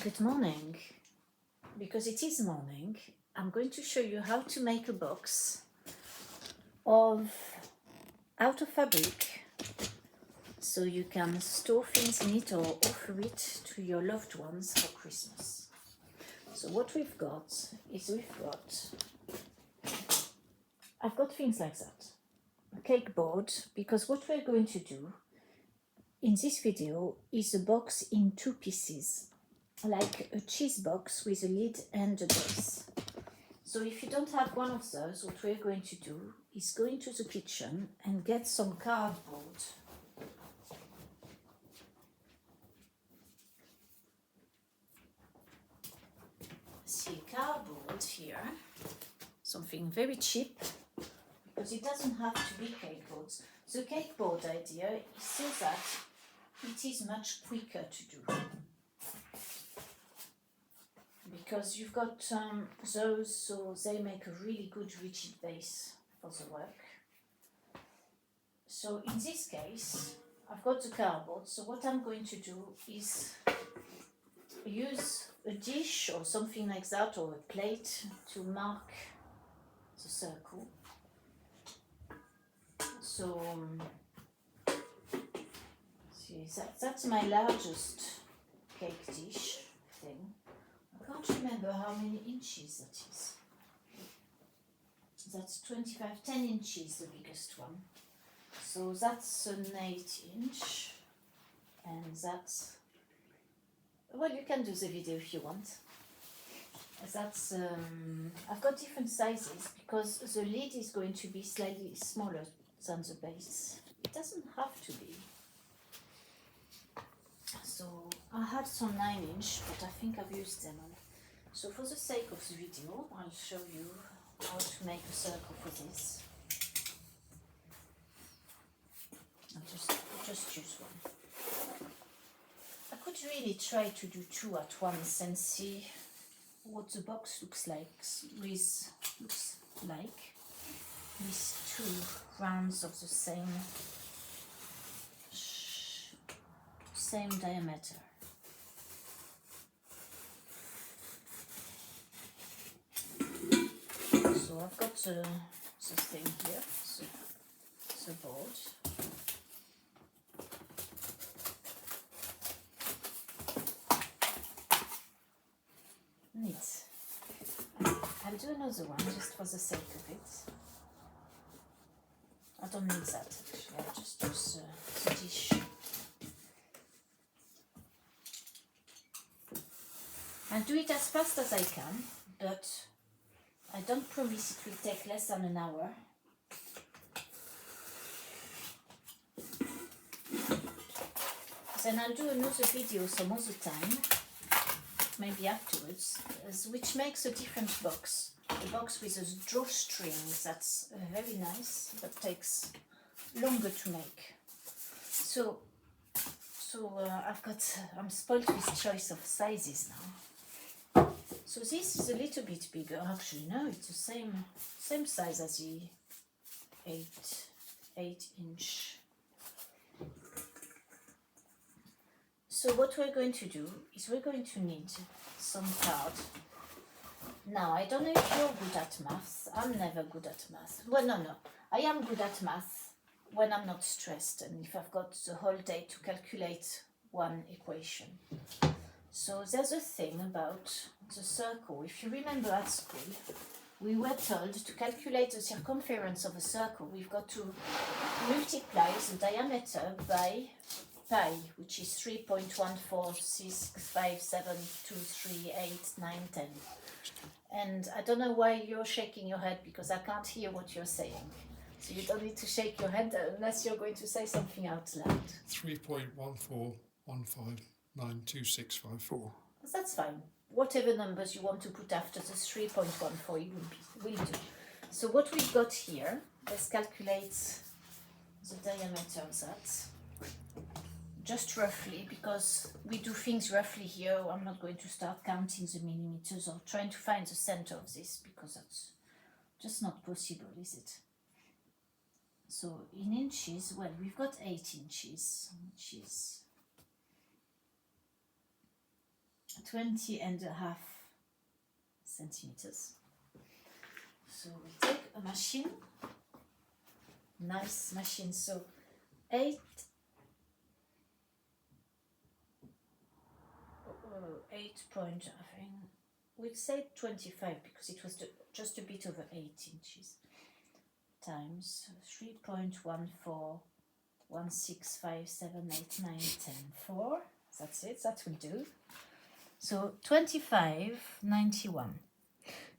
Good morning. Because it is morning, I'm going to show you how to make a box out of fabric so you can store things in it or offer it to your loved ones for Christmas. So what we've got is I've got things like that. A cake board, because what we're going to do in this video is a box in two pieces, like a cheese box with a lid and a base. So if you don't have one of those, what we're going to do is go into the kitchen and get some cardboard. See cardboard here, something very cheap, because it doesn't have to be cake boards. The cake board idea is so that it is much quicker to do. Because you've got those, so they make a really good rigid base for the work. So in this case, I've got the cardboard, so what I'm going to do is use a dish or something like that, or a plate, to mark the circle. So, see, that's my largest cake dish thing. I can't remember how many inches that is. That's 10 inches, the biggest one. So that's an 8-inch, and that's, well, you can do the video if you want. That's, I've got different sizes because the lid is going to be slightly smaller than the base. It doesn't have to be. So I had some 9-inch, but I think I've used them all. So for the sake of the video, I'll show you how to make a circle for this. I'll just use one. I could really try to do two at once and see what the box looks like with two rounds of the same diameter. So I've got the thing here, the board. Neat. I'll do another one just for the sake of it. I don't need that actually, I'll just use the dish. I'll do it as fast as I can, but I don't promise it will take less than an hour. Then I'll do another video some other time, maybe afterwards, which makes a different box. A box with a drawstring that's very nice, but takes longer to make. So I'm spoiled with choice of sizes now. So this is a little bit bigger. Actually, no, it's the same size as the 8-inch. So what we're going to do is we're going to need some card. Now, I don't know if you're good at maths. I'm never good at math. Well, no. I am good at math when I'm not stressed and if I've got the whole day to calculate one equation. So there's a thing about the circle. If you remember at school, we were told to calculate the circumference of a circle, we've got to multiply the diameter by pi, which is 3.14657238910. And I don't know why you're shaking your head, because I can't hear what you're saying. So you don't need to shake your head unless you're going to say something out loud. 3.141592654. That's fine. Whatever numbers you want to put after the 3.14 will do. So what we've got here, let's calculate the diameter of that. Just roughly, because we do things roughly here. I'm not going to start counting the millimeters or trying to find the center of this, because that's just not possible, is it? So in inches, well, we've got 8 inches, which is 20.5 centimeters. So we take a machine, nice machine, so 8 point, I think, we'd say 25 because it was just a bit over 8 inches, times 3.1416578910 that's it, that will do. So 25.91.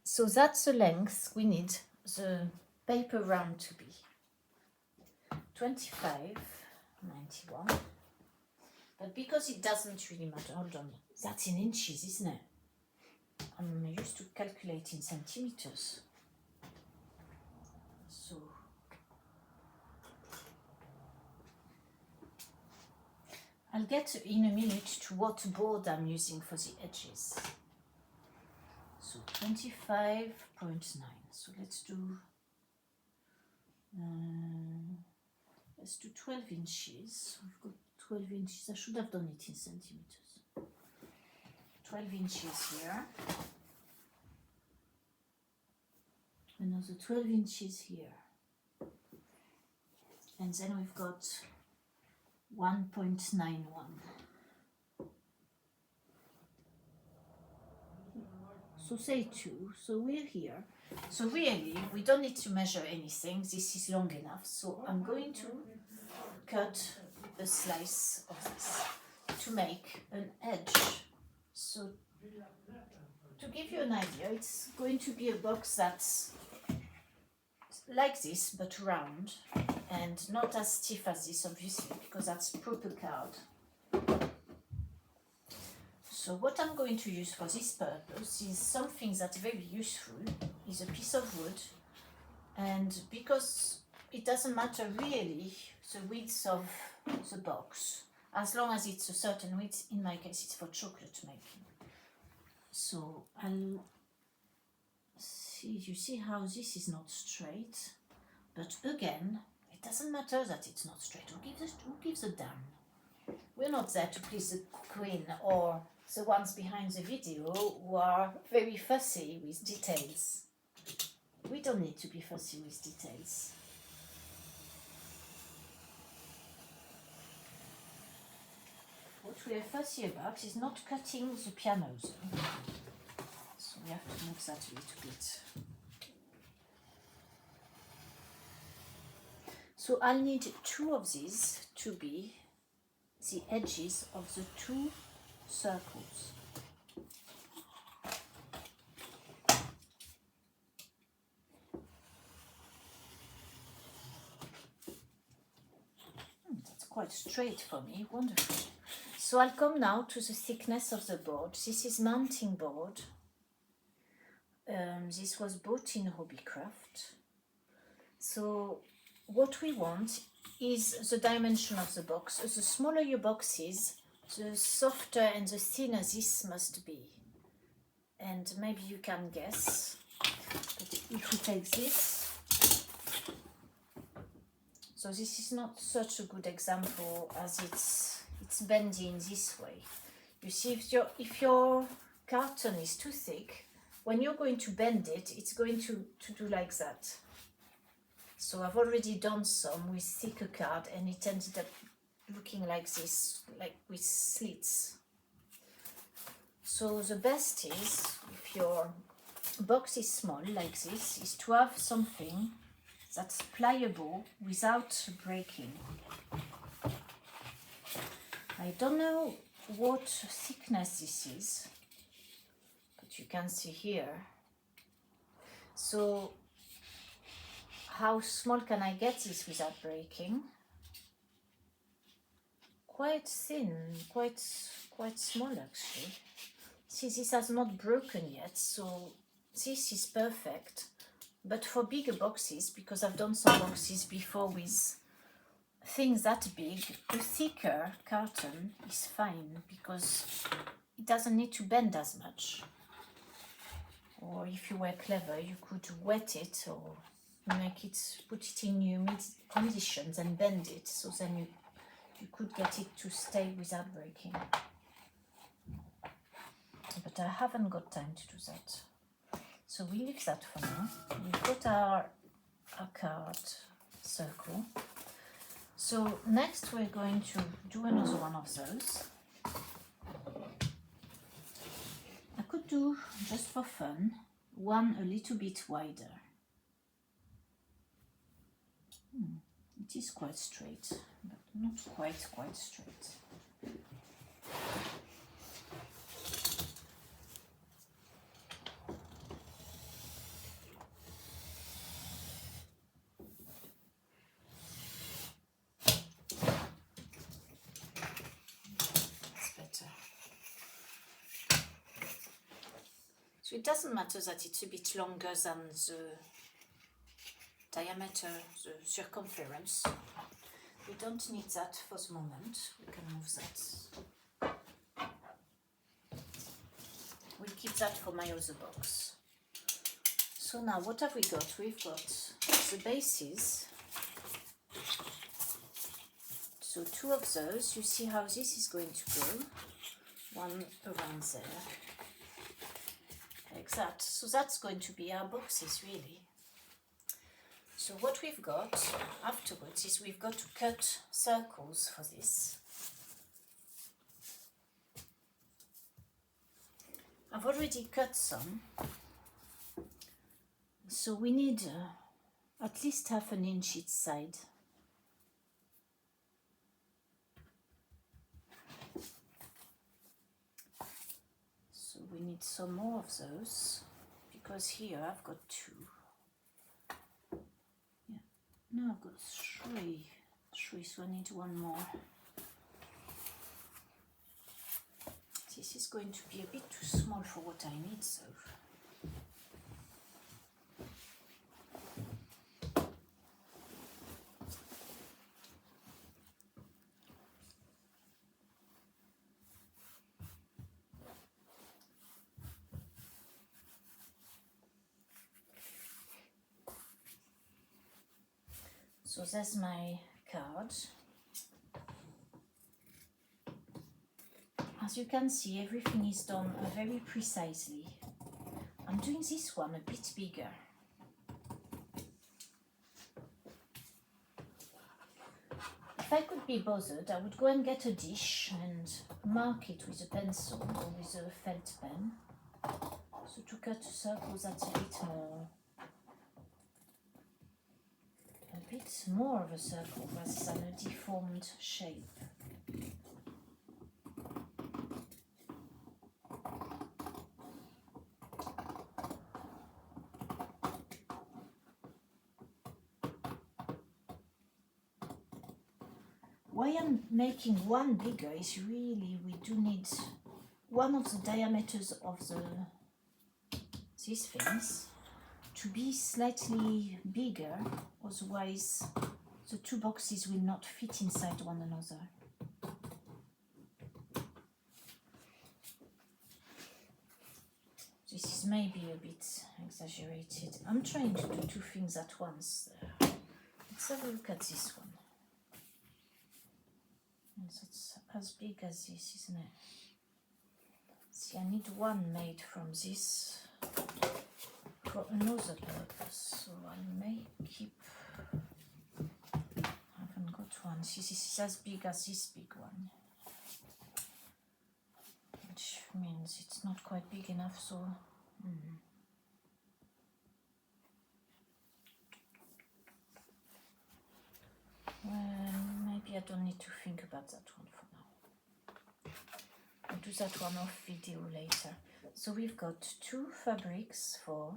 So that's the length we need the paper round to be. 25.91. But because it doesn't really matter, hold on, that's in inches, isn't it? I'm used to calculating centimeters. So I'll get in a minute to what board I'm using for the edges. So 25.9. So let's do 12 inches. We've got 12 inches. I should have done it in centimeters. 12 inches here. Another 12 inches here. And then we've got 1.91. So say 2. So we're here. So really, we don't need to measure anything. This is long enough. So I'm going to cut a slice of this to make an edge. So to give you an idea, it's going to be a box that's like this, but round, and not as stiff as this, obviously, because that's proper card. So what I'm going to use for this purpose is something that's very useful, is a piece of wood, and because it doesn't matter really the width of the box, as long as it's a certain width. In my case it's for chocolate making. So I'll see, you see how this is not straight, but again, it doesn't matter that it's not straight. Who gives a damn? We're not there to please the queen or the ones behind the video who are very fussy with details. We don't need to be fussy with details. What we are fussy about is not cutting the pianos. So we have to move that a little bit. So I'll need 2 of these to be the edges of the 2 circles. That's quite straight for me, wonderful. So I'll come now to the thickness of the board. This is mounting board. This was bought in Hobbycraft. So what we want is the dimension of the box. The smaller your box is, the softer and the thinner this must be. And maybe you can guess. But if we take this, so this is not such a good example as it's bending this way. You see, if your carton is too thick, when you're going to bend it, it's going to do like that. So I've already done some with thicker card and it ended up looking like this, like with slits. So the best is, if your box is small like this, is to have something that's pliable without breaking. I don't know what thickness this is, but you can see here. So how small can I get this without breaking? Quite thin, quite small actually. See, this has not broken yet, so this is perfect. But for bigger boxes, because I've done some boxes before with things that big, a thicker carton is fine because it doesn't need to bend as much. Or if you were clever, you could wet it or put it in humid conditions and bend it, so then you could get it to stay without breaking. but I haven't got time to do that. So we leave that for now. We've got our card circle. So next we're going to do another one of those. I could do, just for fun, one a little bit wider. It is quite straight, but not quite straight. So it doesn't matter that it's a bit longer than the diameter, the circumference. We don't need that for the moment. We can move that. We'll keep that for my other box. So now what have we got? We've got the bases. So two of those. You see how this is going to go. One around there. Like that. So that's going to be our boxes really. So what we've got afterwards is we've got to cut circles for this. I've already cut some. So we need at least 1/2 inch each side. So we need some more of those, because here I've got 2. Yeah, no, I've got 3, so I need 1 more. This is going to be a bit too small for what I need, so. So there's my card. As you can see, everything is done very precisely. I'm doing this one a bit bigger. If I could be bothered, I would go and get a dish and mark it with a pencil or with a felt pen. So to cut a circle that's a bit more of a circle rather than a deformed shape. Why I'm making one bigger is really we do need one of the diameters of these things to be slightly bigger, otherwise the 2 boxes will not fit inside one another. This is maybe a bit exaggerated. I'm trying to do 2 things at once. Let's have a look at this one. And that's as big as this, isn't it? See, I need one made from this for another purpose, so I may keep. I haven't got one. See, this is as big as this big one, which means it's not quite big enough, so. Well, maybe I don't need to think about that one for now. I'll do that one off video later. So we've got 2 fabrics for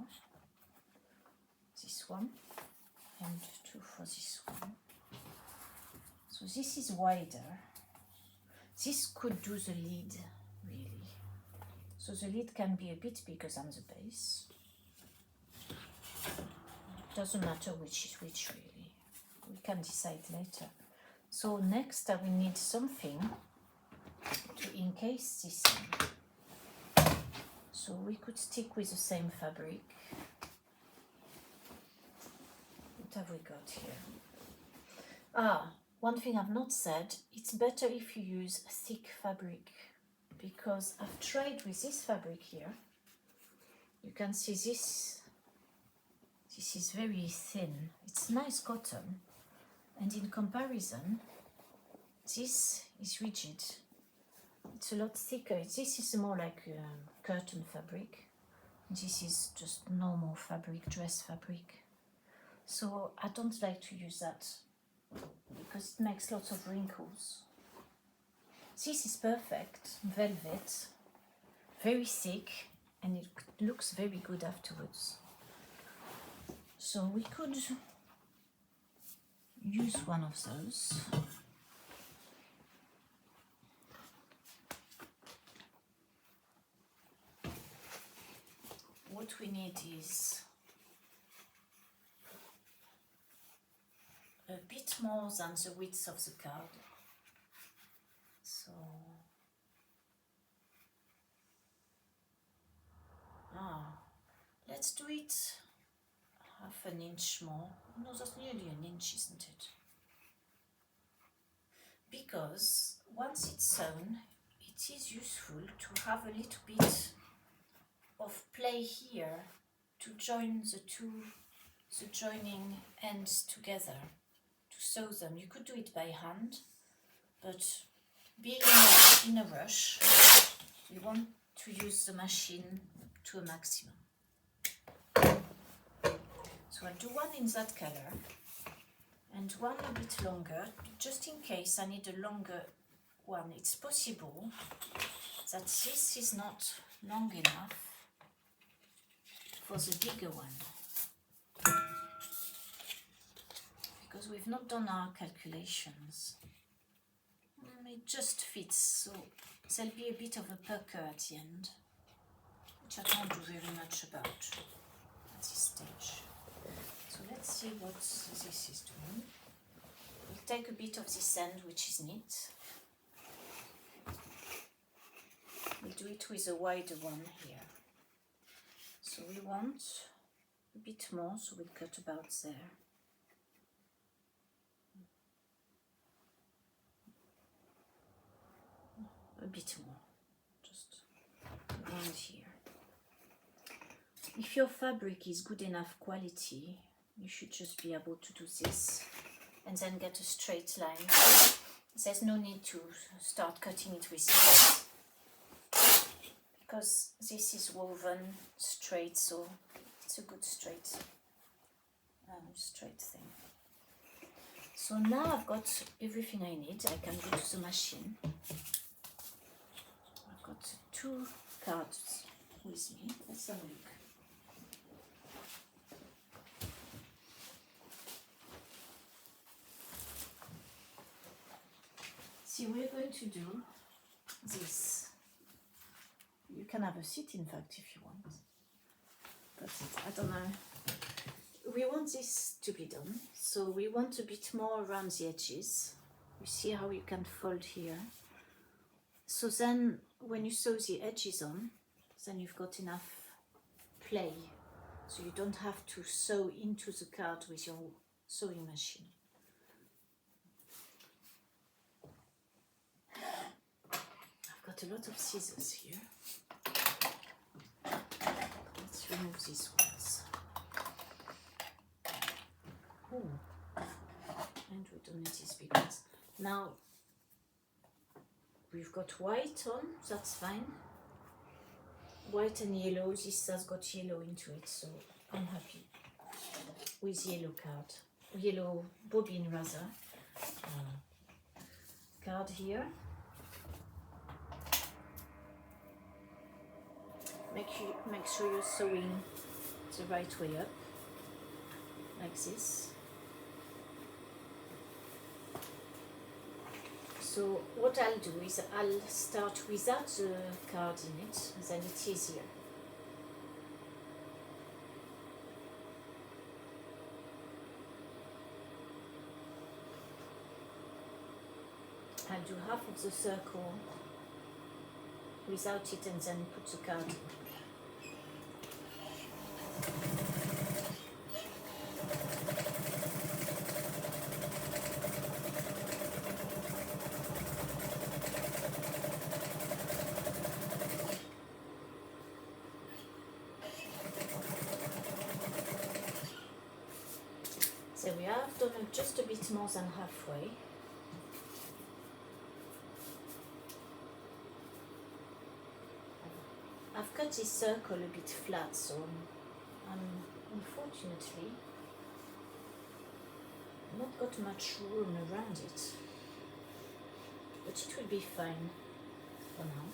this one and 2 for this one. So this is wider. This could do the lid really. So the lid can be a bit bigger than the base. Doesn't matter which is which really. We can decide later. So next I will need something to encase this in. So we could stick with the same fabric. What have we got here? One thing I've not said, it's better if you use thick fabric because I've tried with this fabric here. You can see this is very thin. It's nice cotton, and in comparison this is rigid. It's a lot thicker. This is more like curtain fabric. This is just normal fabric, dress fabric. So I don't like to use that because it makes lots of wrinkles. This is perfect, velvet, very thick, and it looks very good afterwards. So we could use one of those. What we need is a bit more than the width of the card. So let's do it half an inch more. No, that's nearly an inch, isn't it? Because once it's sewn, it is useful to have a little bit of play here to join the joining ends together, to sew them. You could do it by hand, but being in a rush, we want to use the machine to a maximum. So I'll do one in that color and one a bit longer, just in case I need a longer one. It's possible that this is not long enough for the bigger one, because we've not done our calculations. It just fits, so there'll be a bit of a pucker at the end, which I can't do very much about at this stage. So let's see what this is doing. We'll take a bit of this end, which is neat. We'll do it with a wider one here. So we want a bit more, so we'll cut about there. A bit more, just around here. If your fabric is good enough quality, you should just be able to do this and then get a straight line. There's no need to start cutting it with scissors, because this is woven straight, so it's a good straight thing. So now I've got everything I need. I can go to the machine. I've got 2 cards with me. Let's have a look. See, we're going to do this. You can have a seat, in fact, if you want. But I don't know. We want this to be done, so we want a bit more around the edges. You see how you can fold here. So then, when you sew the edges on, then you've got enough play, so you don't have to sew into the card with your sewing machine. I've got a lot of scissors here. Let's remove these ones. Oh, and we don't need these big ones. Now we've got white on, that's fine. White and yellow, this has got yellow into it, so I'm happy with yellow card. Yellow bobbin rather. Card here. Make sure you're sewing the right way up, like this. So what I'll do is I'll start without the card in it, then it's easier. I'll do half of the circle without it and then put the card in. There we are, I've done just a bit more than halfway. I've cut this circle a bit flat, so unfortunately not got much room around it, but it will be fine for now.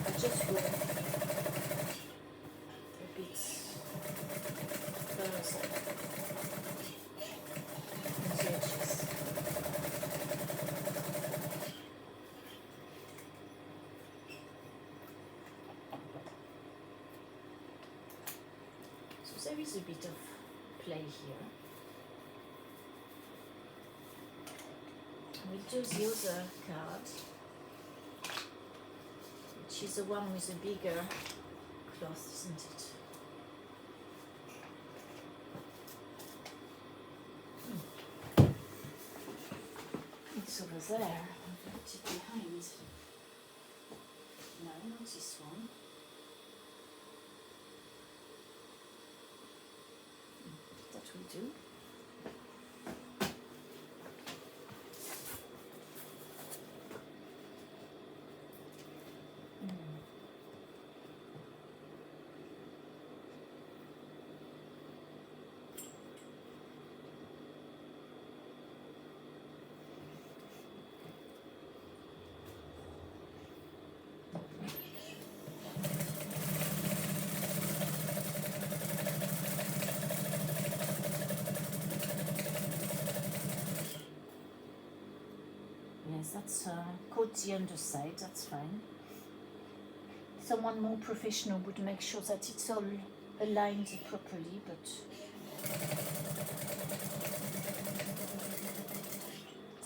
I'll just go a bit further on the edges. So there is a bit of play here. We'll do the other card, which is the one with the bigger cloth, isn't it? It's over there. I've left it behind. No, not this one. That will do. Yes, that's coat the underside, that's fine. Someone more professional would make sure that it's all aligned properly, but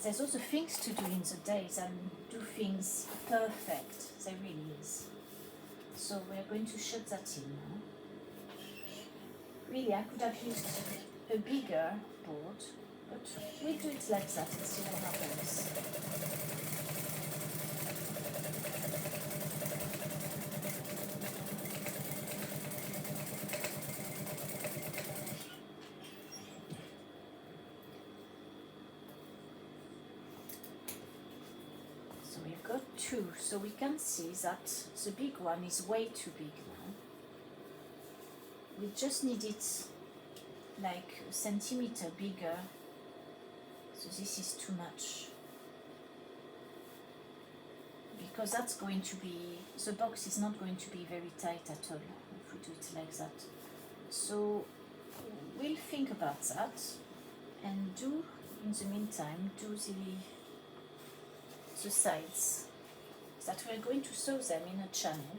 there's also things to do in the days and do things perfect, there really is. So we're going to shut that in now. Really, I could have used a bigger board, but we'll do it like that and see what happens. So we've got two, so we can see that the big one is way too big now. We just need it like a centimeter bigger. So this is too much, because that's going to be, the box is not going to be very tight at all if we do it like that. So we'll think about that and do, in the meantime, do the sides, that we're going to sew them in a channel.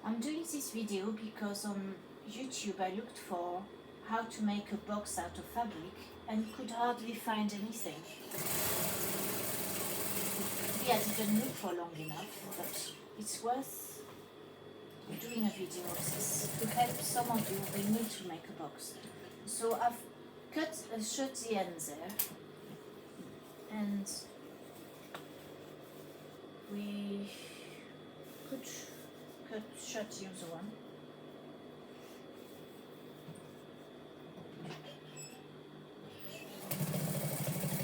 I'm doing this video because on YouTube I looked for how to make a box out of fabric and could hardly find anything. Maybe I didn't look for long enough, but it's worth doing a video of this to help some of you who need to make a box. So I've shut the end there, and we could shut the other one.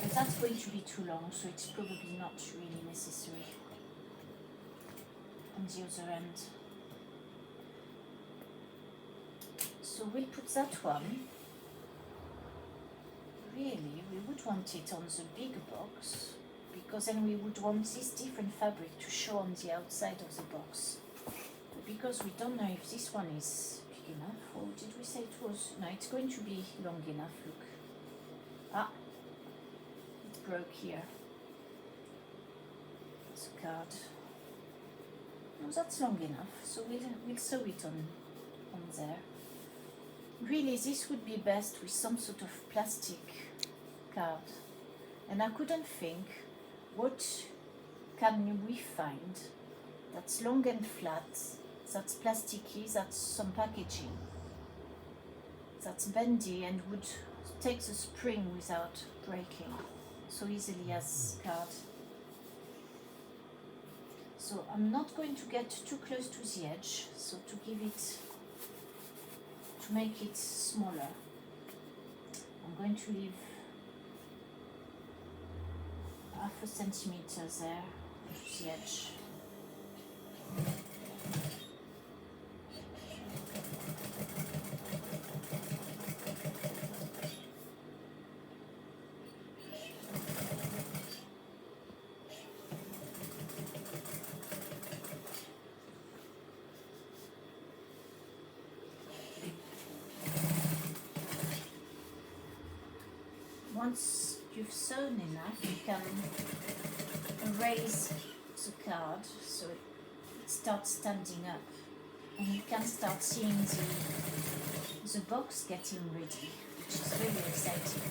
But that's going to be too long, so it's probably not really necessary on the other end. So we'll put that one. Really, we don't want it on the big box because then we would want this different fabric to show on the outside of the box. But because we don't know if this one is big enough, or did we say it was? No, it's going to be long enough, look. Ah, it broke here. It's a card. No, that's long enough, so we'll sew it on there. Really, this would be best with some sort of plastic card. And I couldn't think, what can we find that's long and flat, that's plasticky, that's some packaging, that's bendy and would take the spring without breaking so easily as card. So I'm not going to get too close to the edge, so to make it smaller, I'm going to leave half a centimeter there to the edge. Once you've sewn enough, you can raise the card so it starts standing up, and you can start seeing the box getting ready, which is really exciting.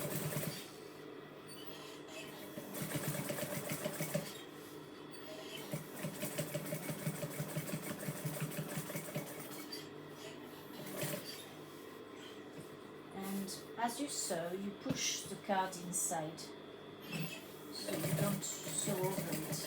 As you sew, you push the card inside, so you don't sew over it.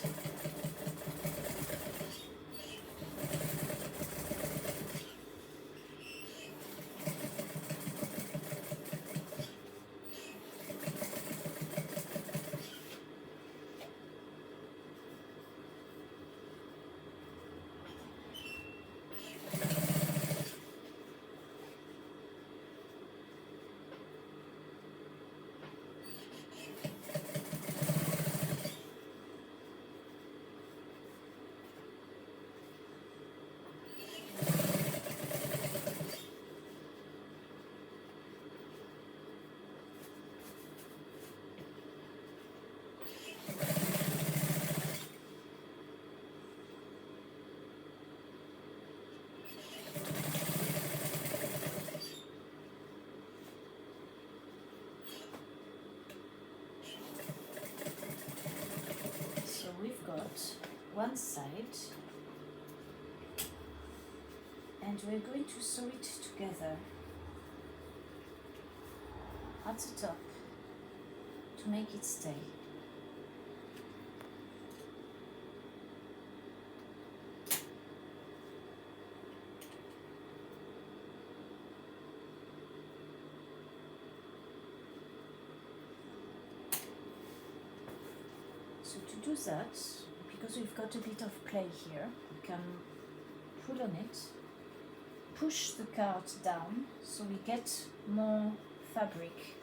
One side, and we're going to sew it together at the top to make it stay. So to do that, because we've got a bit of play here, we can pull on it, push the card down so we get more fabric.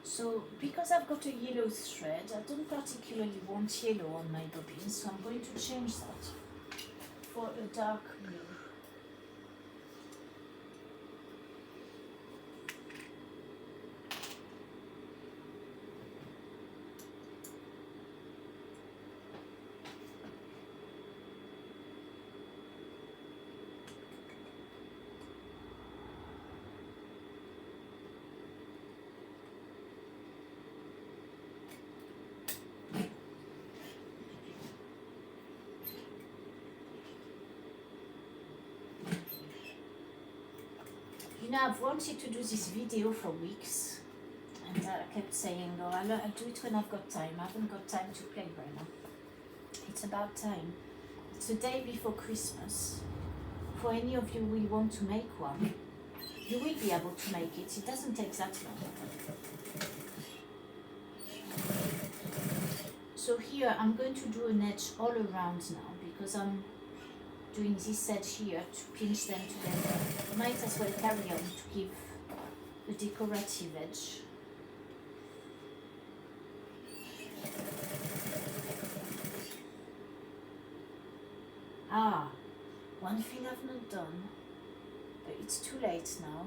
So because I've got a yellow thread, I don't particularly want yellow on my bobbin, so I'm going to change that for a dark blue. You know, I've wanted to do this video for weeks, and I kept saying, oh, I'll do it when I've got time. I haven't got time to play right now. It's about time. It's the day before Christmas. For any of you who want to make one, you will be able to make it. It doesn't take that long. So here I'm going to do an edge all around now because I'm doing this edge here to pinch them together. Might as well carry on to give a decorative edge. One thing I've not done, but it's too late now,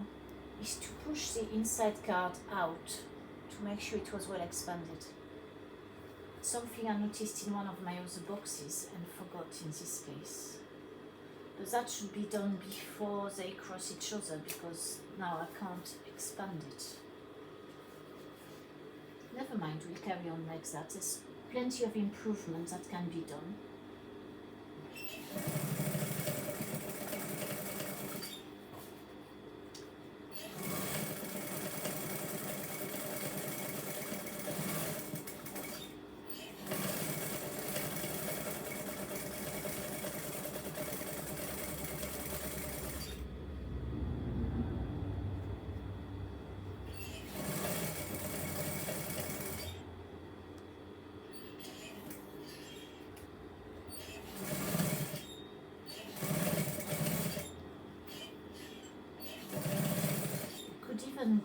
is to push the inside card out to make sure it was well expanded. Something I noticed in one of my other boxes and forgot in this case. But that should be done before they cross each other, because now I can't expand it. Never mind, we'll carry on like that. There's plenty of improvement that can be done.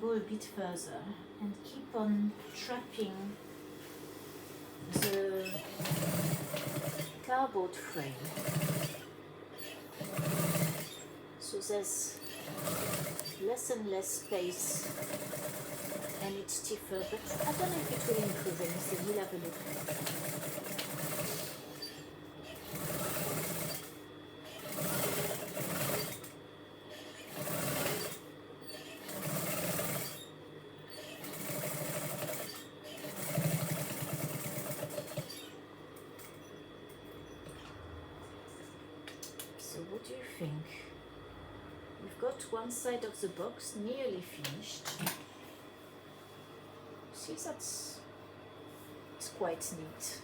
Go a bit further and keep on trapping the cardboard frame, so there's less and less space and it's stiffer, but I don't know if it will improve anything. We'll have a look. What do you think? We've got one side of the box nearly finished. See, it's quite neat.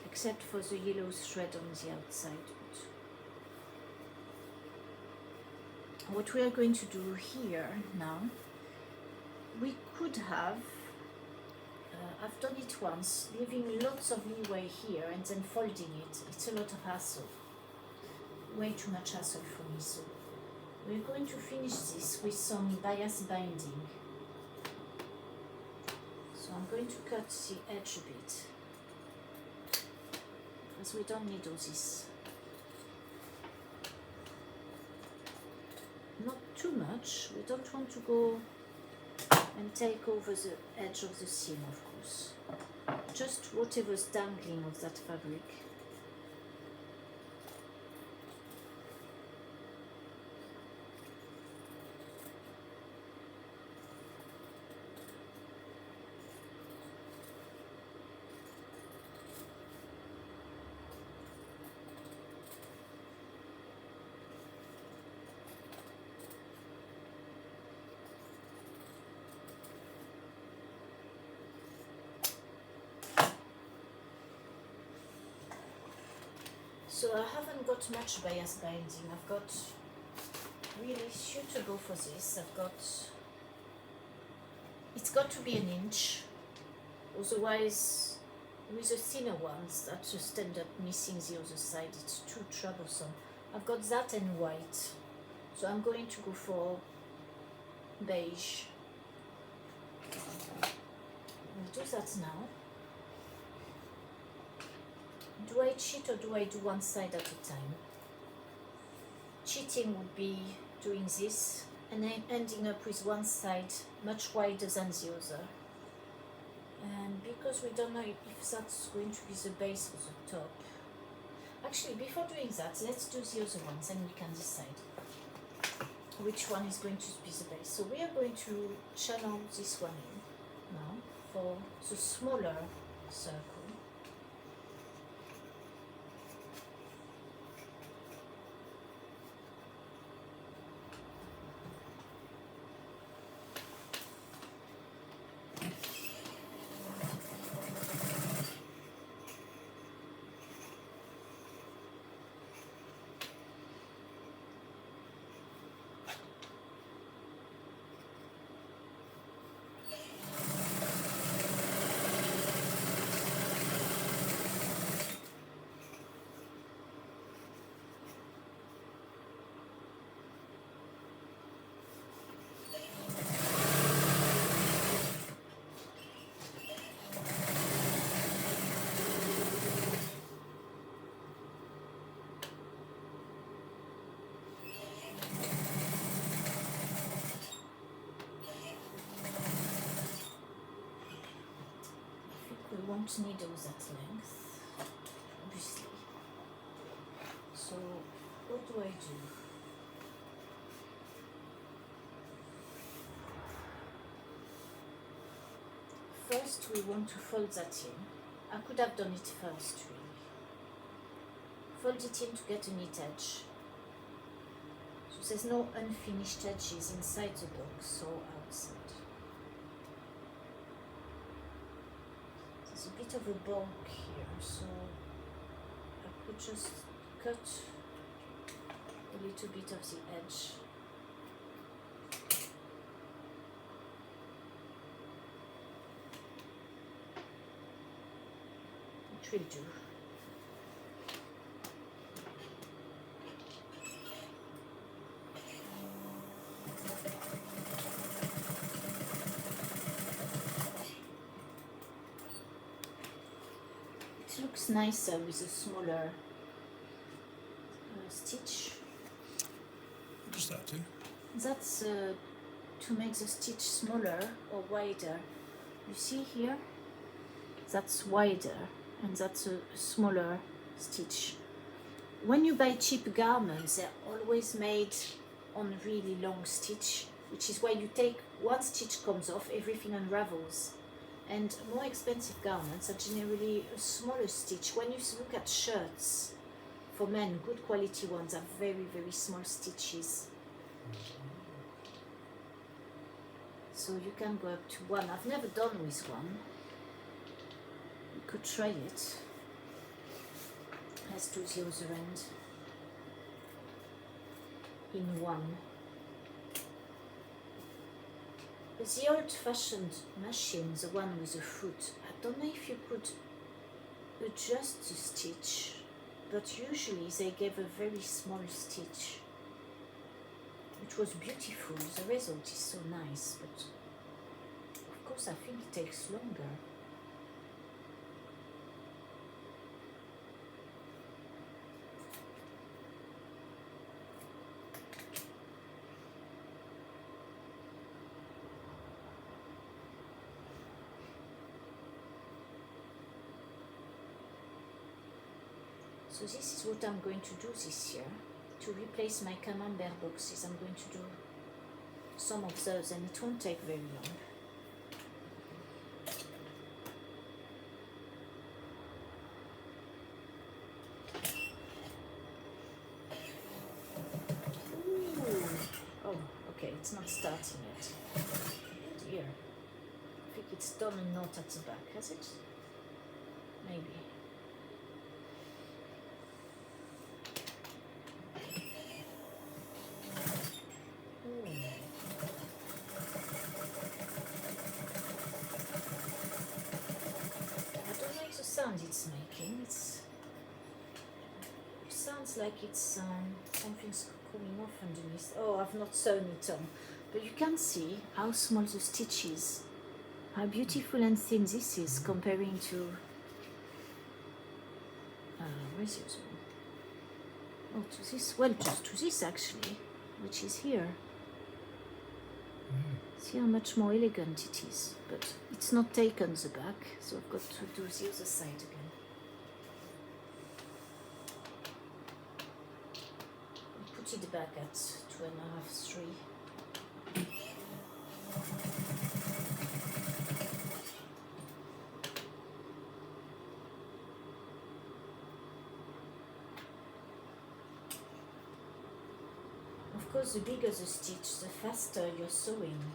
Except for the yellow thread on the outside. But what we are going to do here now, we could have I've done it once, leaving lots of leeway here and then folding it. It's a lot of hassle. Way too much hassle for me. So we're going to finish this with some bias binding. So I'm going to cut the edge a bit, because we don't need all this. Not too much. We don't want to go and take over the edge of the seam, of course. Just whatever's dangling of that fabric. So I haven't got much bias binding. I've got really suitable for this. It's got to be 1 inch, otherwise with the thinner ones that just end up missing the other side. It's too troublesome. I've got that and white, so I'm going to go for beige. I'll do that now. Do I cheat or do I do one side at a time? Cheating would be doing this and then ending up with one side much wider than the other. And because we don't know if that's going to be the base or the top. Actually, before doing that, let's do the other ones and we can decide which one is going to be the base. So we are going to channel this one in now for the smaller circle. won't need all that length, obviously. So what do I do? First we want to fold that in. I could have done it first really. Fold it in to get a neat edge. So there's no unfinished edges inside the box or outside. There's a bit of a bulk here, so I could just cut a little bit of the edge. Which will do. It looks nicer with a smaller stitch. What does that do? That's to make the stitch smaller or wider. You see here? That's wider and that's a smaller stitch. When you buy cheap garments, they're always made on really long stitch, which is why you take one stitch comes off, everything unravels. And more expensive garments are generally a smaller stitch. When you look at shirts for men, good quality ones are very, very small stitches. So you can go up to one. I've never done with one. You could try it. Let's do the other end in one. The old-fashioned machine, the one with the foot, I don't know if you could adjust the stitch, but usually they gave a very small stitch, which was beautiful. The result is so nice, but of course I think it takes longer. So this is what I'm going to do this year. To replace my camembert boxes, I'm going to do some of those, and it won't take very long. Ooh. Oh, okay, it's not starting yet. Oh dear. I think it's done a knot at the back, has it? Maybe. It's making. It sounds like it's something's coming off underneath. Oh, I've not sewn it on, but you can see how small the stitch is, how beautiful and thin this is comparing to where's the other one? Oh, to this. Well, just to this actually, which is here. See how much more elegant it is, but it's not taken the back, so I've got to do the other side again. I'll put it back at 2.5, 3. Of course, the bigger the stitch, the faster you're sewing.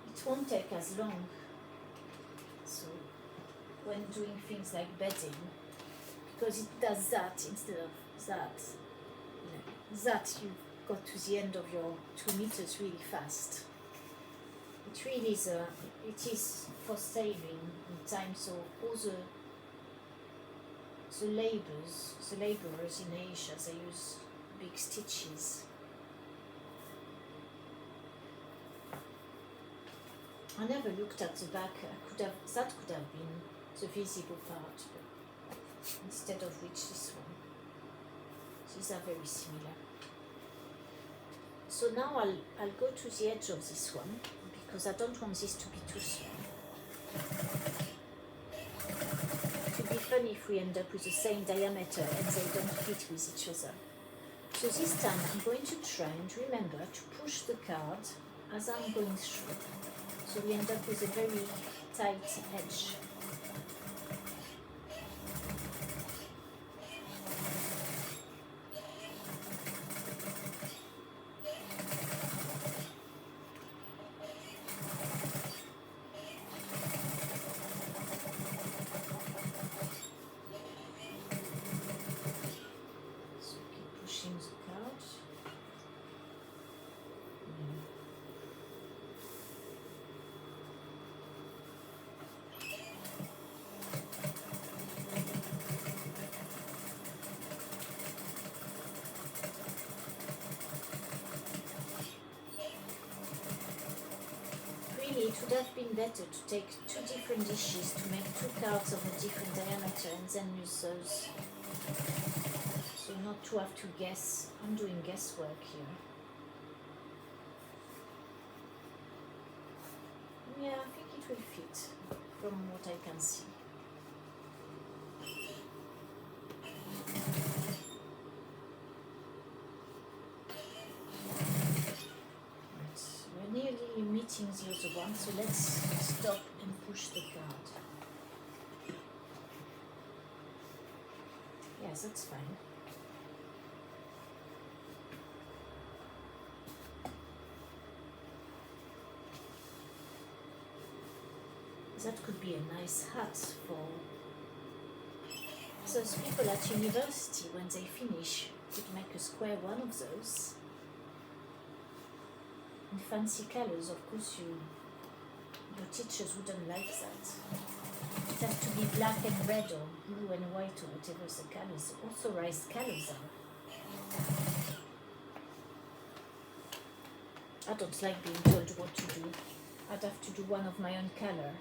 It won't take as long. So when doing things like bedding, because it does that instead of that, that you've got to the end of your 2 meters really fast. It really is it is for saving time. So all the laborers in Asia, they use big stitches. I never looked at the back. That could have been the visible part, but instead of which this one. These are very similar. So now I'll go to the edge of this one because I don't want this to be too small. It would be funny if we end up with the same diameter and they don't fit with each other. So this time I'm going to try and remember to push the card as I'm going through. So we end up with a very tight edge. So keep pushing the card. Really, it would have been better to take two different dishes to make two cards of a different diameter and then use those. So not to have to guess. I'm doing guesswork here. Yeah, I think it will fit from what I can see. Right, we're nearly meeting the other one, so let's stop and push the card. Yes, that's fine. That could be a nice hat for those people at university when they finish. Could make a square one of those. In fancy colors, of course, your teachers wouldn't like that. It has to be black and red or blue and white or whatever the colors, authorized colors are. I don't like being told what to do. I'd have to do one of my own color.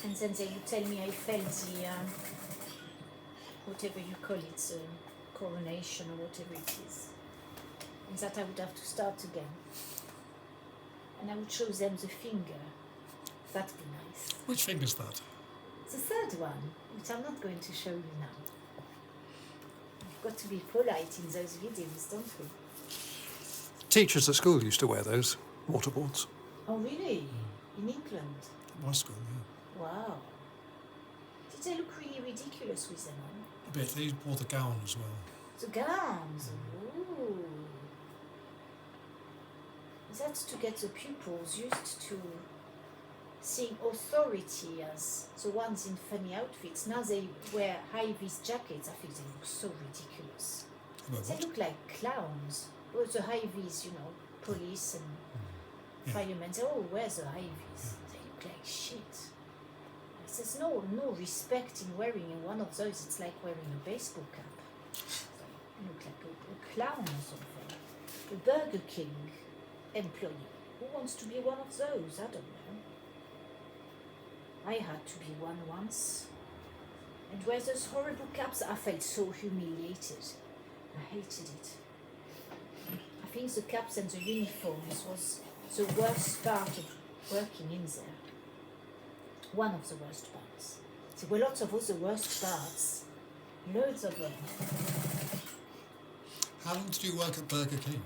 And then they would tell me I failed the, whatever you call it, coronation or whatever it is. And that I would have to start again. And I would show them the finger. That'd be nice. Which finger's that? The third one, which I'm not going to show you now. We've got to be polite in those videos, don't we? Teachers at school used to wear those waterboards. Oh, really? In England? My school, yeah. Wow. Did they look really ridiculous with them on? A bit. They wore the gown as well. The gowns. Ooh. That's to get the pupils used to seeing authority as the ones in funny outfits. Now they wear high-vis jackets. I think they look so ridiculous. Well, They what? look like clowns. Oh, the high-vis, you know, police and Yeah. firemen. They all wear the high-vis. They look like shit. There's no respect in wearing one of those. It's like wearing a baseball cap. You look like a clown or something. A Burger King employee. Who wants to be one of those? I don't know. I had to be one once. And wear those horrible caps. I felt so humiliated. I hated it. I think the caps and the uniforms was the worst part of working in there. One of the worst parts. There were lots of other worst parts. Loads of them. How long did you work at Burger King?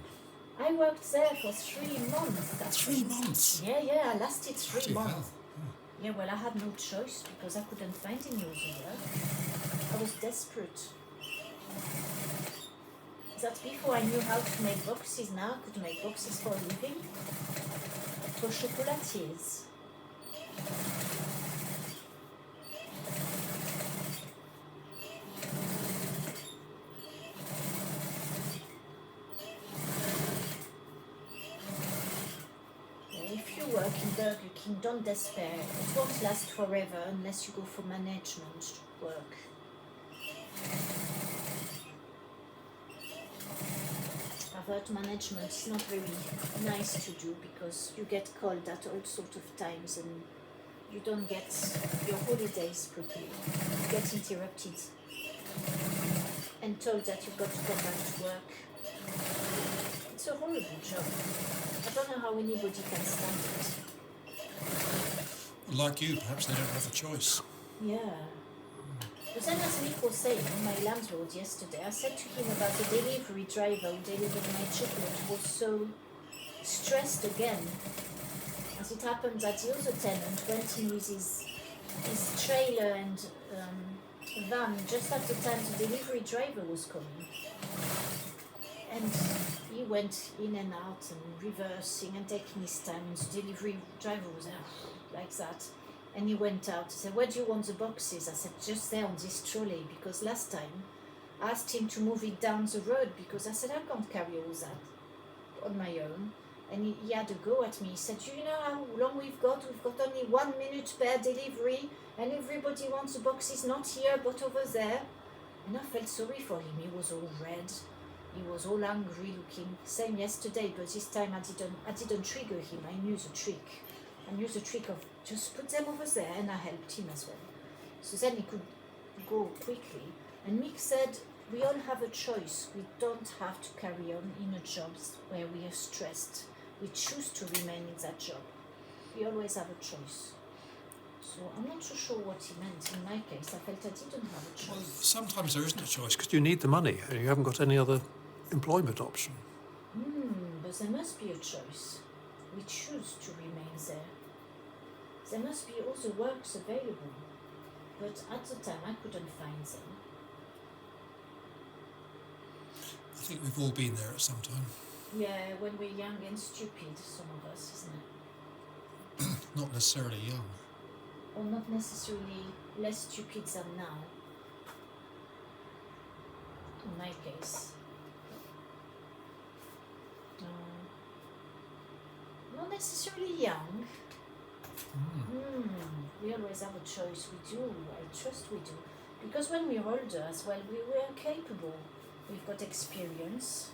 I worked there for 3 months. 3 months? Yeah, I lasted 3 Bloody months. hell. Yeah, well, I had no choice because I couldn't find any other work. I was desperate. That's before I knew how to make boxes. Now I could make boxes for a living. For chocolatiers. If you work in Burger King, don't despair. It won't last forever unless you go for management work. I've heard management is not very nice to do because you get called at all sorts of times and you don't get your holidays properly. You get interrupted and told that you've got to come back to work. It's a horrible job. I don't know how anybody can stand it. Like you, perhaps they don't have a choice. Yeah. But then, as Nick was saying on my landlord yesterday, I said to him about the delivery driver who delivered my chocolate was so stressed again. As it happened that the other tenant went in with his trailer and van just at the time the delivery driver was coming. And he went in and out and reversing and taking his time, and the delivery driver was like that. And he went out. He said, "Where do you want the boxes?" I said, "Just there on this trolley," because last time I asked him to move it down the road because I said, "I can't carry all that on my own." And he had a go at me. He said, "You know how long we've got? We've got only 1 minute per delivery, and everybody wants the boxes not here but over there." And I felt sorry for him. He was all red. He was all angry looking. Same yesterday, but this time I didn't trigger him. I knew the trick. I knew the trick of just put them over there, and I helped him as well. So then he could go quickly. And Mick said, "We all have a choice. We don't have to carry on in a job where we are stressed. We choose to remain in that job. We always have a choice." So I'm not so sure what he meant. In my case, I felt I didn't have a choice. Sometimes there isn't a choice. Because you need the money and you haven't got any other employment option. But there must be a choice. We choose to remain there. There must be also works available. But at the time, I couldn't find them. I think we've all been there at some time. Yeah, when we're young and stupid, some of us, isn't it? Not necessarily young. Or not necessarily less stupid than now. In my case. Not necessarily young. We always have a choice. We do. I trust we do. Because when we're older as well, we were capable. We've got experience.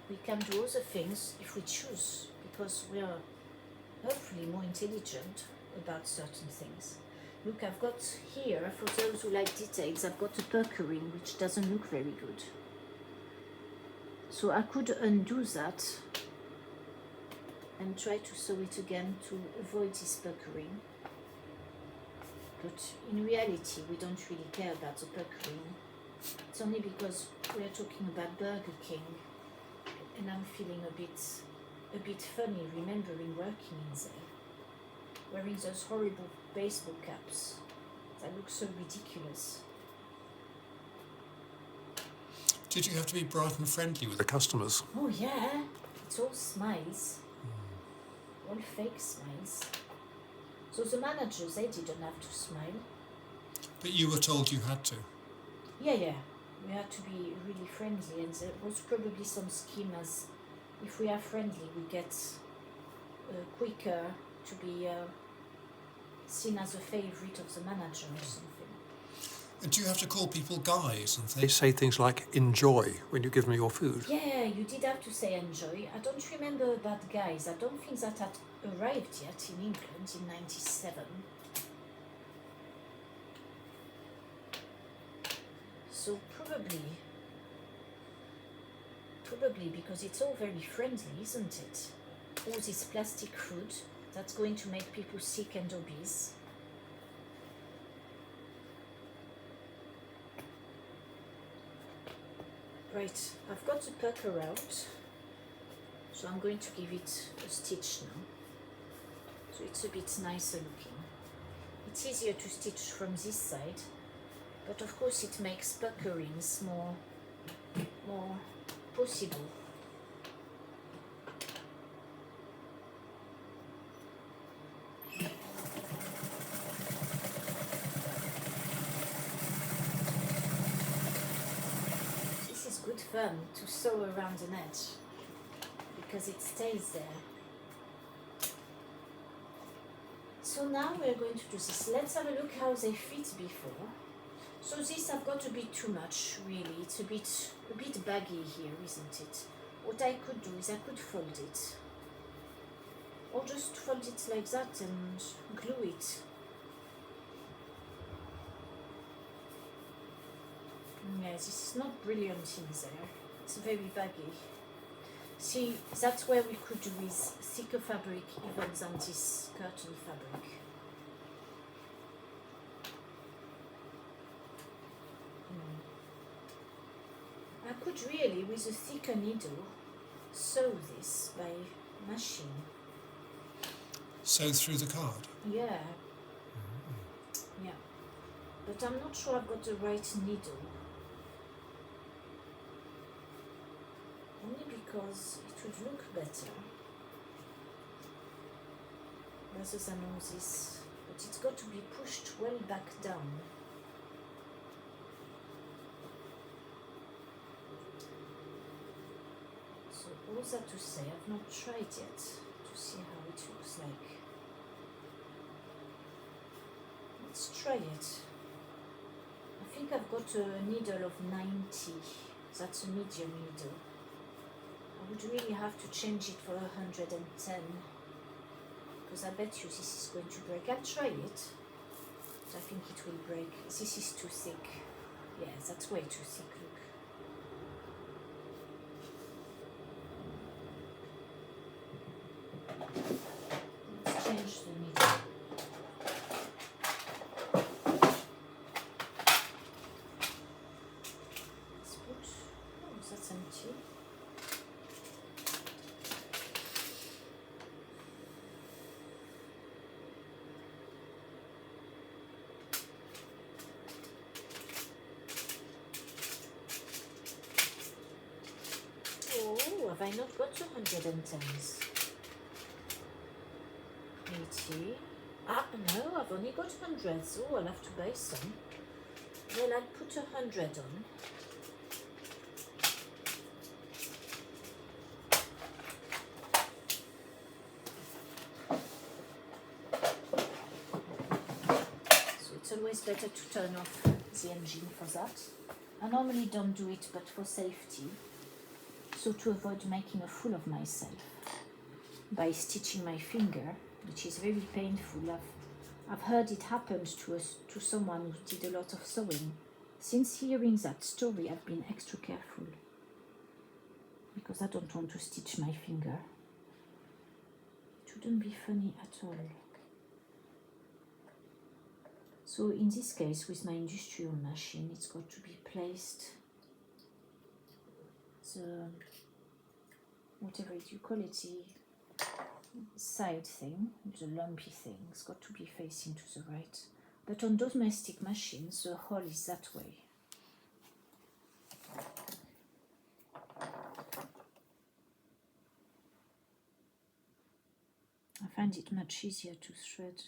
We can do other things if we choose, because we are hopefully more intelligent about certain things. Look, I've got here, for those who like details, I've got a pucker ring which doesn't look very good. So I could undo that and try to sew it again to avoid this puckering. But in reality, we don't really care about the puckering. It's only because we're talking about Burger King, and I'm feeling a bit funny remembering working in there, wearing those horrible baseball caps that look so ridiculous. Did you have to be bright and friendly with The customers. Oh yeah, it's all smiles, all fake smiles. So the managers, they didn't have to smile. But you were told you had to. Yeah, we had to be really friendly, and there was probably some scheme as if we are friendly, we get quicker to be seen as a favorite of the manager or something. And do you have to call people guys and They things? say things like enjoy when you give them your food. Yeah, you did have to say enjoy. I don't remember about guys. I don't think that had arrived yet in England in '97. So probably because it's all very friendly, isn't it? All this plastic food that's going to make people sick and obese. Right, I've got the pucker out, so I'm going to give it a stitch now. So it's a bit nicer looking. It's easier to stitch from this side, but of course it makes puckerings more possible. This is good fun to sew around an edge because it stays there. So now we're going to do this. Let's have a look how they fit before. So this I've got a bit too much, really. It's a bit baggy here, isn't it? What I could do is I could fold it. Or just fold it like that and glue it. Yeah, this is not brilliant in there. It's very baggy. See, that's where we could do with thicker fabric even than this curtain fabric. I could really, with a thicker needle, sew this by machine. Sew through the card. Yeah. Yeah. But I'm not sure I've got the right needle. Only because it would look better rather than on this. But it's got to be pushed well back down. So all that to say, I've not tried yet to see how it looks like. Let's try it. I think I've got a needle of 90. That's a medium needle. I would really have to change it for 110 because I bet you this is going to break. I'll try it, but I think it will break. This is too thick. Yeah, that's way too thick, look. Let's change the needle. Let's put, oh, that's empty. Oh, have I not got 210s? 80. Ah, no, I've only got 100s. Oh, I'll have to buy some. Well, I'll put 100 on. So it's always better to turn off the engine for that. I normally don't do it, but for safety. So to avoid making a fool of myself by stitching my finger, which is very painful. I've heard it happened to someone who did a lot of sewing. Since hearing that story, I've been extra careful because I don't want to stitch my finger. It wouldn't be funny at all. So in this case, with my industrial machine, it's got to be placed, the, whatever you call it, the side thing, the lumpy thing, it's got to be facing to the right. But on domestic machines, the hole is that way. I find it much easier to thread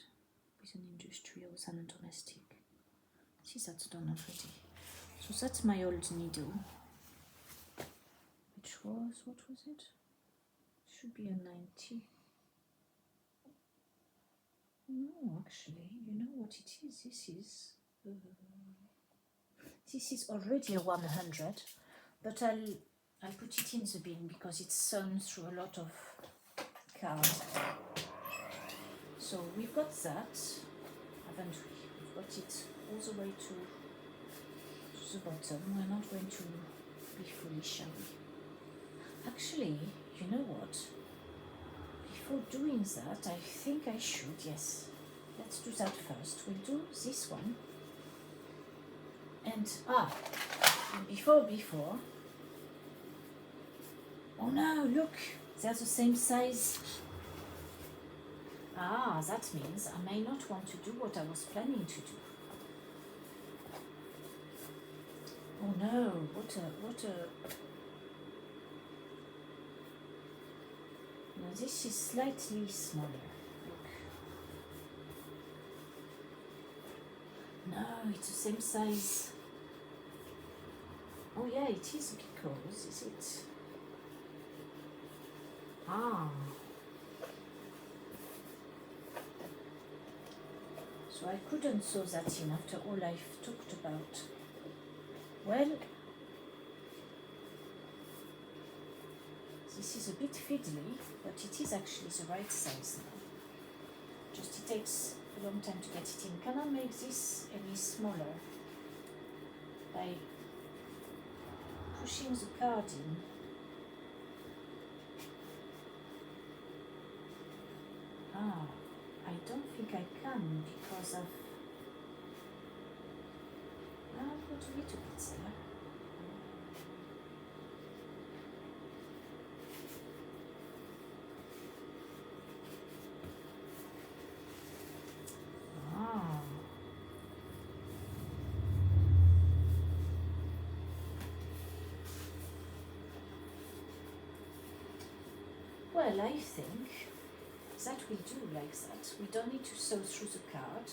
with an industrial than a domestic. See, that's done already. So that's my old needle, which was, what was it? Should be a 90. No, actually, you know what it is? This is already a 100, but I'll put it in the bin because it's sewn through a lot of card. So we've got that, haven't we? We've got it all the way to the bottom. We're not going to be foolish, shall we? Actually, you know what? Before doing that, I think I should, yes. Let's do that first. We'll do this one. And, before. Oh no, look, they're the same size. Ah, that means I may not want to do what I was planning to do. Oh no, what a... Now this is slightly smaller. Look. No, it's the same size. Oh yeah, it is because, is it? Ah. So I couldn't sew that in after all I've talked about. Well, this is a bit fiddly, but it is actually the right size now. Just it takes a long time to get it in. Can I make this any smaller by pushing the card in? because of... I'll put a little bit there. Ah. Well, I think that we do like that. We don't need to sew through the card.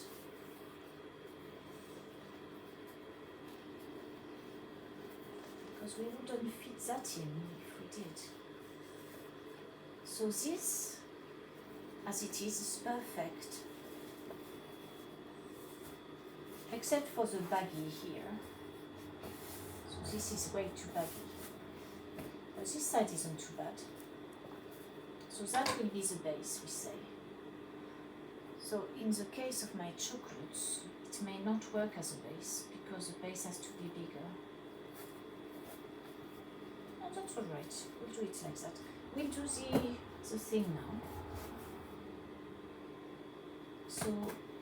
Because we wouldn't fit that in if we did. So this, as it is perfect. Except for the baggy here. So this is way too baggy. But this side isn't too bad. So that will be the base, we say. So in the case of my chocolates, it may not work as a base because the base has to be bigger. No, that's alright. We'll do it like that. We'll do the thing now. So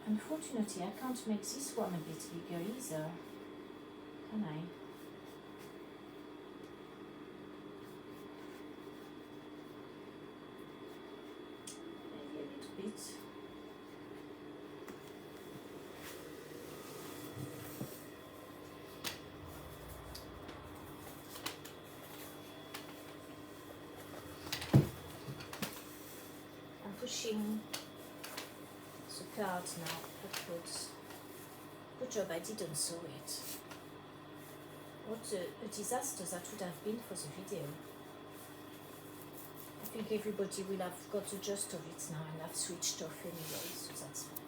unfortunately I can't make this one a bit bigger either. Can I? Bit. I'm pushing the card now upwards. Good job I didn't sew it. What a disaster that would have been for the video. I think everybody will have got the gist of it now and have switched off anyway, so that's fine.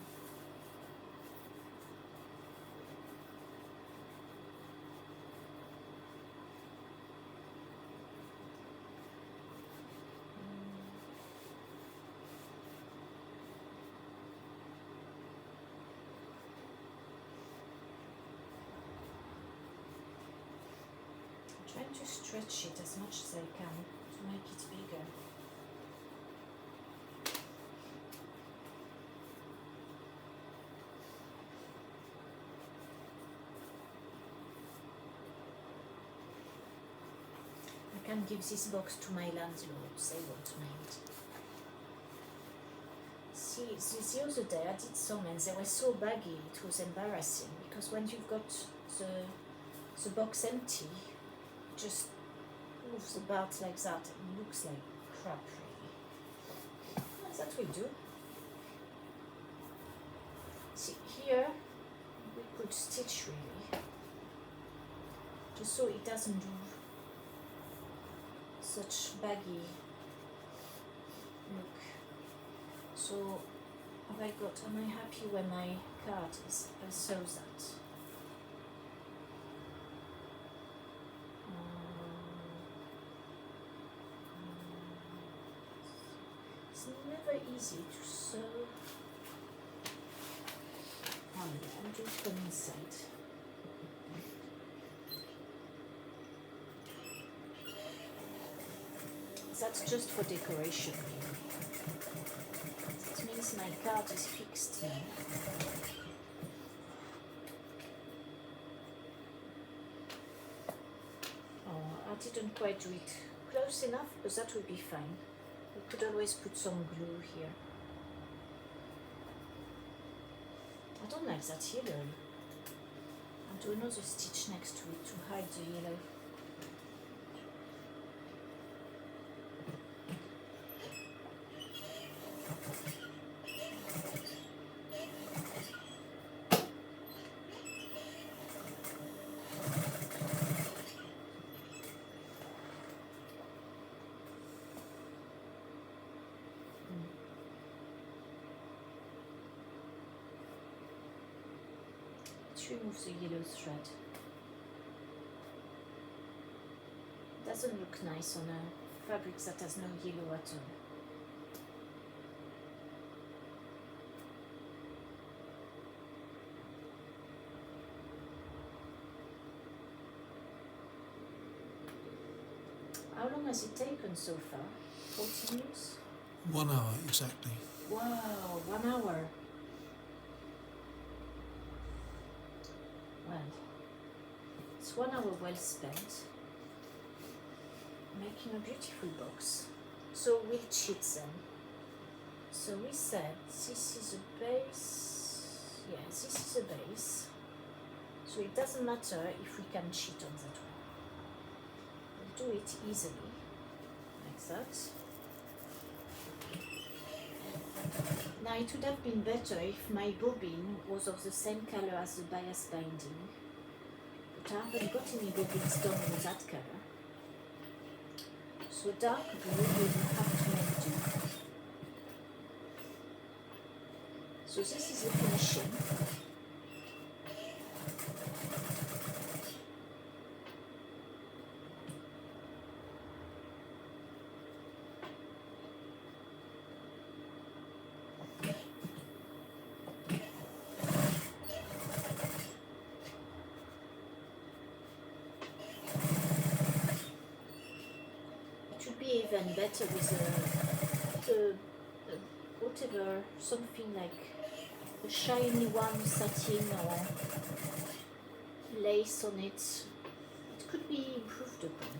I'm trying to stretch it as much as I can to make it bigger. I can give this box to my landlords, they won't mind. See, the other day I did some and they were so baggy, it was embarrassing, because when you've got the box empty, it just moves about like that and looks like crap really. And that we do. See, here we could stitch really, just so it doesn't do such baggy look. So have I got, am I happy where my card is? I'll sew that. It's never easy to sew. Oh yeah, I'll do it from inside. That's just for decoration. It means my card is fixed now. Oh, I didn't quite do it close enough, but that would be fine. We could always put some glue here. I don't like that yellow. I'll do another stitch next to it to hide the yellow. Remove the yellow thread. Doesn't look nice on a fabric that has no yellow at all. How long has it taken so far? 40 minutes? 1 hour exactly. Wow, 1 hour. It's 1 hour well spent making a beautiful box. So we'll cheat them. So we said this is a base. Yeah, this is a base. So it doesn't matter if we can cheat on that one. We'll do it easily, like that. Now it would have been better if my bobbin was of the same color as the bias binding, but I haven't got any bobbins done in that color. So dark blue we will have to make do. So this is the finishing. Even better with whatever, something like a shiny one, satin or lace on it. It could be improved upon.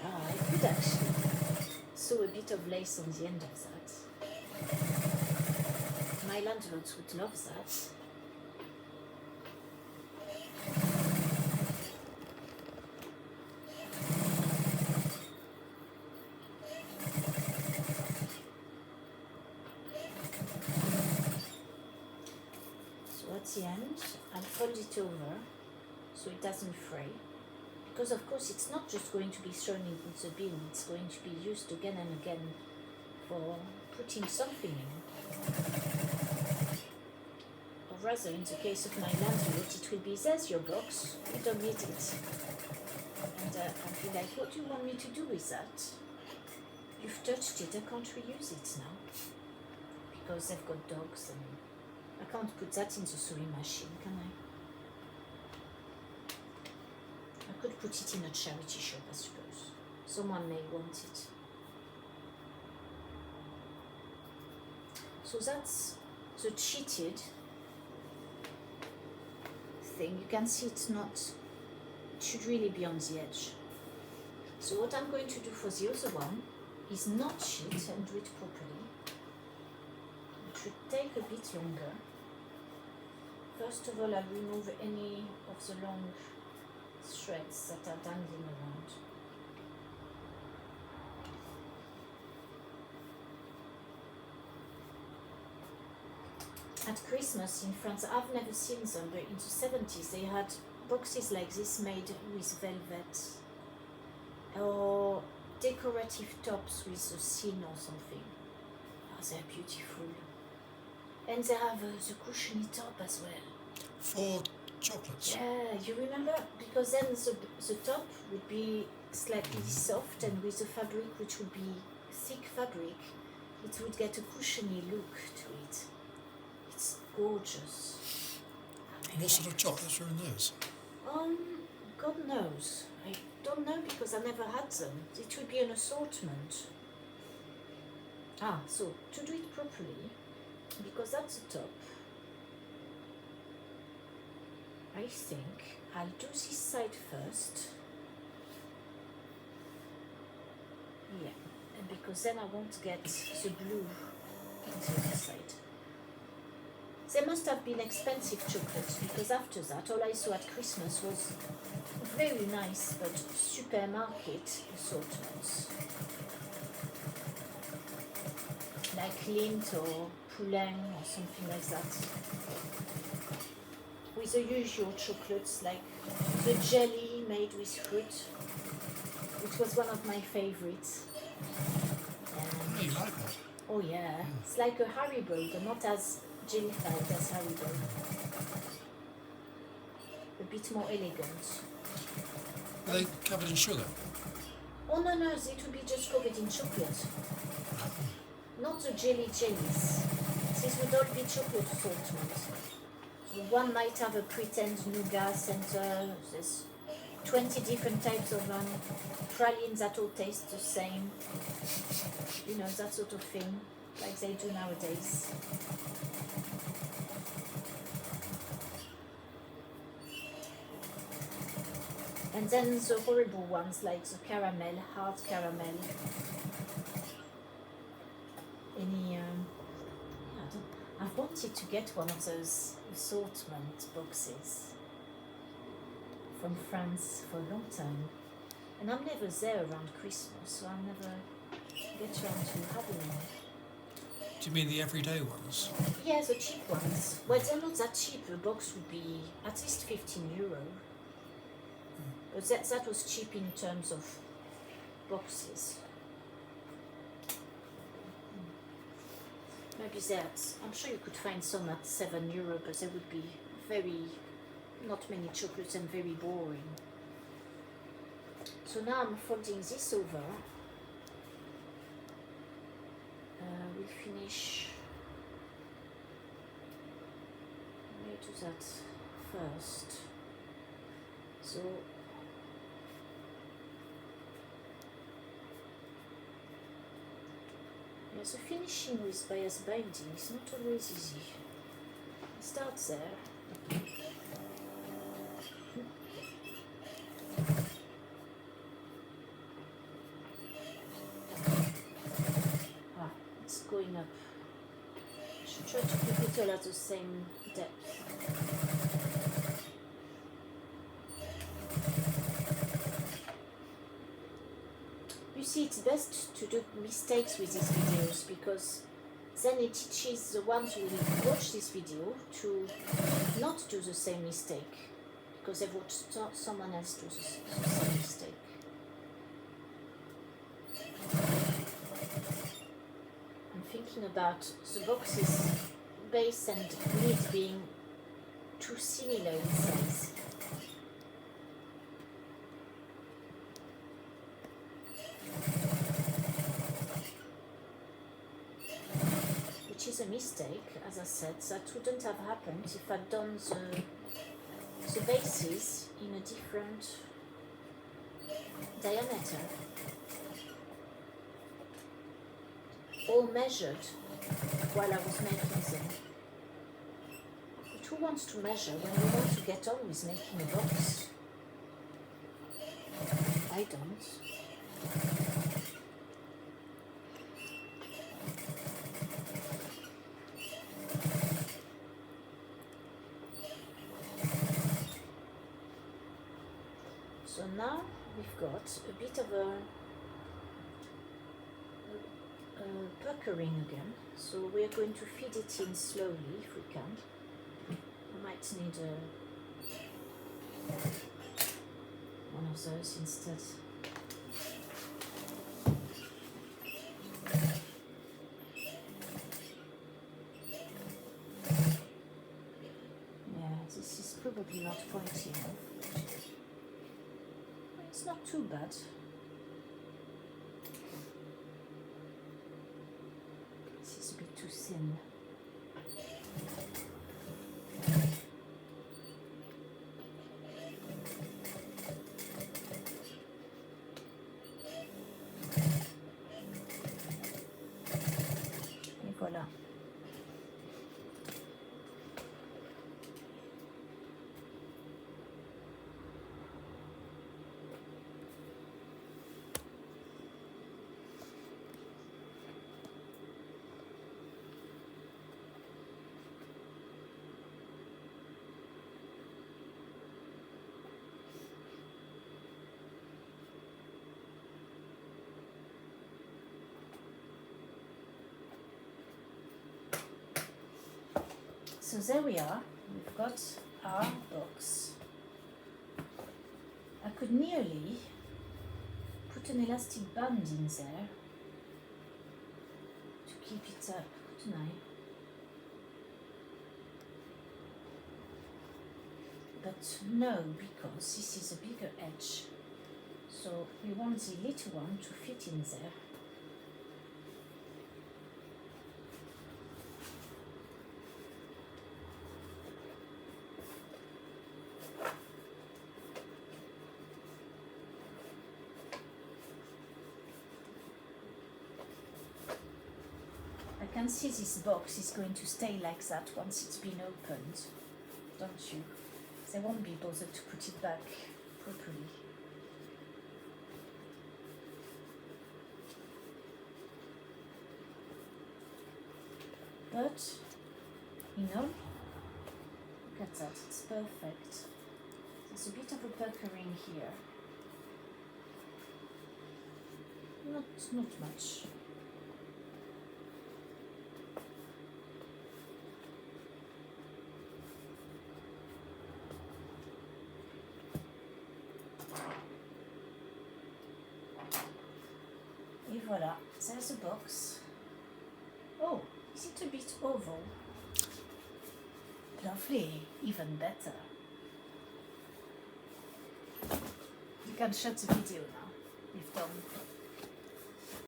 I could actually sew a bit of lace on the end of that. My landlords would love that. The end, I'll fold it over so it doesn't fray, because of course it's not just going to be thrown into the bin, it's going to be used again and again for putting something in. Or rather, in the case of my landlord, it will be, there's your box, you don't need it. And I'll be like, what do you want me to do with that? You've touched it, I can't reuse it now, because they've got dogs and I can't put that in the sewing machine, can I? I could put it in a charity shop, I suppose. Someone may want it. So that's the cheated thing. You can see it's not, it should really be on the edge. So what I'm going to do for the other one is not cheat and do it properly. It should take a bit longer. First of all, I'll remove any of the long threads that are dangling around. At Christmas in France, I've never seen them, but in the 70s they had boxes like this made with velvet or decorative tops with a scene or something. Oh, they're beautiful. And they have the cushiony top as well. For chocolates? Yeah, you remember? Because then the top would be slightly soft, and with the fabric, which would be thick fabric, it would get a cushiony look to it. It's gorgeous. What sort of chocolates are in those? God knows. I don't know because I never had them. It would be an assortment. So to do it properly, because that's the top, I think I'll do this side first. Yeah, and because then I won't get the blue on the other side. They must have been expensive chocolates, because after that all I saw at Christmas was very nice but supermarket assortments. Like Lindt or Poulain or something like that. With the usual chocolates like the jelly made with fruit, which was one of my favorites. Oh, you like that? Oh yeah, it's like a Haribo, but not as jellified as Haribo. A bit more elegant. Are they covered in sugar? Oh no, it would be just covered in chocolate. Not the jellies. This would all be chocolate assortment. So one might have a pretend nougat center. There's 20 different types of pralines that all taste the same. You know, that sort of thing, like they do nowadays. And then the horrible ones like the caramel, hard caramel. Any, I've wanted to get one of those assortment boxes from France for a long time. And I'm never there around Christmas, so I never get around to having one. Do you mean the everyday ones? Yeah, the cheap ones. Well, they're not that cheap. A box would be at least €15. But that was cheap in terms of boxes. Maybe that. I'm sure you could find some at €7, but they would be not many chocolates and very boring. So now I'm folding this over. We'll finish. Let me do that first. So yeah, so finishing with bias binding is not always easy. I start there. It's going up. I should try to keep it all at the same depth. You see, it's best to do mistakes with these videos because then it teaches the ones who will watch this video to not do the same mistake because they've watched someone else do the same mistake. I'm thinking about the box's base and lid being too similar in size. Which is a mistake, as I said. That wouldn't have happened if I'd done the bases in a different diameter. All measured while I was making them. But who wants to measure when you want to get on with making a box? I don't. So now we've got a bit of a puckering again, so we're going to feed it in slowly if we can. I might need one of those instead. Yeah, this is probably not pointy enough. It's not too bad. Too thin. Et voilà. So there we are, we've got our box. I could nearly put an elastic band in there to keep it up, couldn't I? But no, because this is a bigger edge. So we want the little one to fit in there. I can see this box is going to stay like that once it's been opened, don't you? They won't be bothered to put it back properly. But, you know, look at that, it's perfect. There's a bit of a puckering here. Not much. Et voilà, there's the box. Oh, is it a bit oval? Lovely, even better. You can shut the video now. We've done.